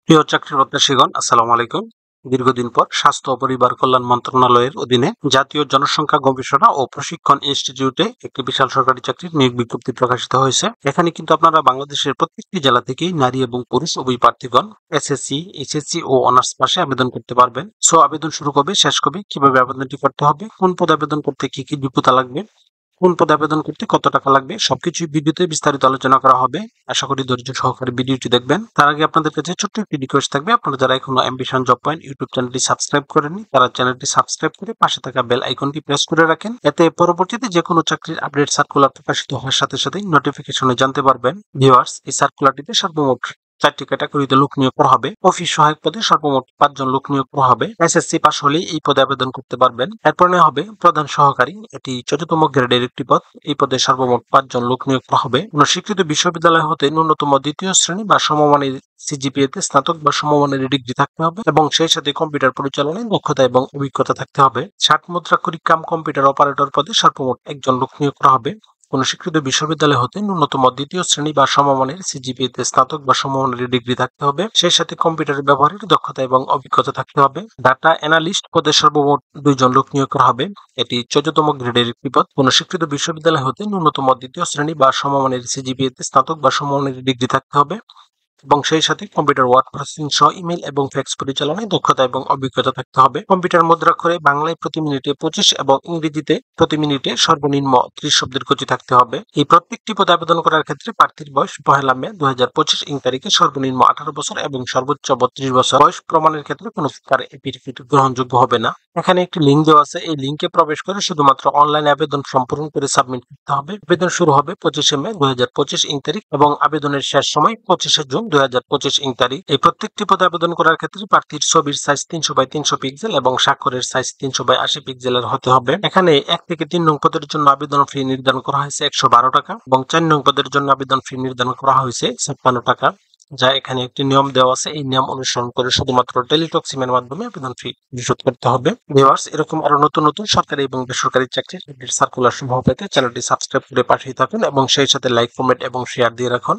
প্রিয় চাকরি প্রত্যাশীগণ, আসসালামু আলাইকুম। দীর্ঘদিন পর স্বাস্থ্য ও পরিবার কল্যাণ মন্ত্রণালয়ের অধীনে জাতীয় জনসংখ্যা গবেষণা ও প্রশিক্ষণ ইনস্টিটিউটে একটি বিশাল সরকারি চাকরির নিয়োগ বিজ্ঞপ্তি প্রকাশিত হয়েছে। এখানে কিন্তু আপনারা বাংলাদেশের প্রত্যেকটি জেলা থেকেই নারী এবং পুরুষ উভয় প্রার্থীগণ এসএসসি, এইচএসসি ও অনার্স পাশে আবেদন করতে পারবেন। সো আবেদন শুরু কবে, শেষ কবে, কিভাবে আবেদনটি করতে হবে, কোন পদে আবেদন করতে কি কি যোগ্যতা লাগবে, কোন পদে আবেদন করতে কত টাকা লাগবে, সবকিছুই ভিডিওতে বিস্তারিত আলোচনা করা হবে। আশা করি ধৈর্য সহকারে ভিডিওটি দেখবেন। তার আগে আপনাদের কাছে ছোট্ট একটি রিকোয়েস্ট থাকবে, আপনারা যারা এখনো অ্যাম্বিশন জব পয়েন্ট ইউটিউব চ্যানেলটি সাবস্ক্রাইব করেননি তারা চ্যানেলটি সাবস্ক্রাইব করে পাশে থাকা বেল আইকনটি প্রেস করে রাখেন। এতে পরবর্তীতে যে কোনো চাকরির আপডেট সার্কুলার প্রকাশিত হওয়ার সাথে সাথেই নোটিফিকেশনে জানতে পারবেন। ভিউয়ার্স, এই সার্কুলারটিতে সর্বমোট 4টি ক্যাটাগরিতে লোক নিয়োগ করা হবে। অফিস সহায়ক পদে সর্বমোট 5 জন লোক নিয়োগ করা হবে। এসএসসি পাস হলেই এই পদে আবেদন করতে পারবেন। এরপর নেওয়া হবে প্রধান সহকারী, এটি 14তম গ্রেডের একটি পদ। এই পদে সর্বমোট 5 জন লোক নিয়োগ করা হবে। কোন স্বীকৃত বিশ্ববিদ্যালয় হতে ন্যূনতম দ্বিতীয় শ্রেণী বা সমমানের সিজিপিএ তে স্নাতক বা সমমানের ডিগ্রি থাকতে হবে এবং সেই সাথে কম্পিউটার পরিচালনায় দক্ষতা এবং অভিজ্ঞতা থাকতে হবে। 60 মুদ্রাক্ষরিক কাম কম্পিউটার অপারেটর পদে সর্বমোট 1 জন লোক নিয়োগ করা হবে। কোন স্বীকৃত বিশ্ববিদ্যালয় হতে ন্যূনতম দ্বিতীয় শ্রেণী বা সমমানের সিজিপিএ তে স্নাতক বা সমমানের ডিগ্রি থাকতে হবে। সেই সাথে কম্পিউটার ব্যবহারের দক্ষতা এবং অভিজ্ঞতা থাকতে হবে। ডাটা অ্যানালিস্ট পদে সর্বমোট 2 জন লোক নিয়োগ করা হবে। এটি 14তম গ্রেডের একটি পদ। কোন স্বীকৃত বিশ্ববিদ্যালয় হতে ন্যূনতম দ্বিতীয় শ্রেণী বা সমমানের সিজিপিএ তে স্নাতক বা সমমানের ডিগ্রি থাকতে হবে এবং সেই সাথে কম্পিউটার ওয়ার্ড প্রসেসিং সহ ইমেল এবং ফ্যাক্স পরিচালনায় দক্ষতা এবং অভিজ্ঞতা থাকতে হবে। কম্পিউটার মুদ্রাক্ষরে বাংলায় প্রতি মিনিটে 25 এবং ইংরেজিতে প্রতি মিনিটে সর্বনিম্ন 30 শব্দের গতি থাকতে হবে। এই প্রত্যেকটি পদে আবেদন করার ক্ষেত্রে প্রার্থীর বয়স 1 মে 2025 ইং তারিখে সর্বনিম্ন 18 বছর এবং সর্বোচ্চ 32 বছর। বয়স প্রমাণের ক্ষেত্রে কোনো প্রকার এফিডেভিট গ্রহণযোগ্য হবে না। এখানে একটি লিঙ্ক দেওয়া আছে, এই লিঙ্কে প্রবেশ করে শুধুমাত্র অনলাইন আবেদন সম্পূর্ণ করে সাবমিট করতে হবে। আবেদন শুরু হবে 25 মে 2025 ইং তারিখ এবং আবেদনের শেষ সময় 25 জুন 2025 ইং তারিখ। এই প্রত্যেকটি পদে আবেদন করার ক্ষেত্রে প্রার্থীর ছবির সাইজ 300x300 পিক্সেল এবং স্বাক্ষরের সাইজ 300x80 পিক্সেলের হতে হবে। এখানে 1 থেকে 3 নং পদের জন্য আবেদন ফি নির্ধারণ করা হয়েছে 112 টাকা এবং 4 নং পদের জন্য আবেদন ফি নির্ধারণ করা হয়েছে 56 টাকা। যা এখানে একটি নিয়ম দেওয়া আছে, এই নিয়ম অনুসরণ করে শুধুমাত্র টেলিটক সিমের মাধ্যমে আবেদন ফি পরিশোধ করতে হবে। ভিউয়ার্স, এরকম আরো নতুন নতুন সরকারি এবং বেসরকারি চাকরির সার্কুলার সমূহ পেতে চ্যানেলটি সাবস্ক্রাইব করে পাঠিয়ে থাকুন এবং সেই সাথে লাইক, কমেন্ট এবং শেয়ার দিয়ে রাখুন।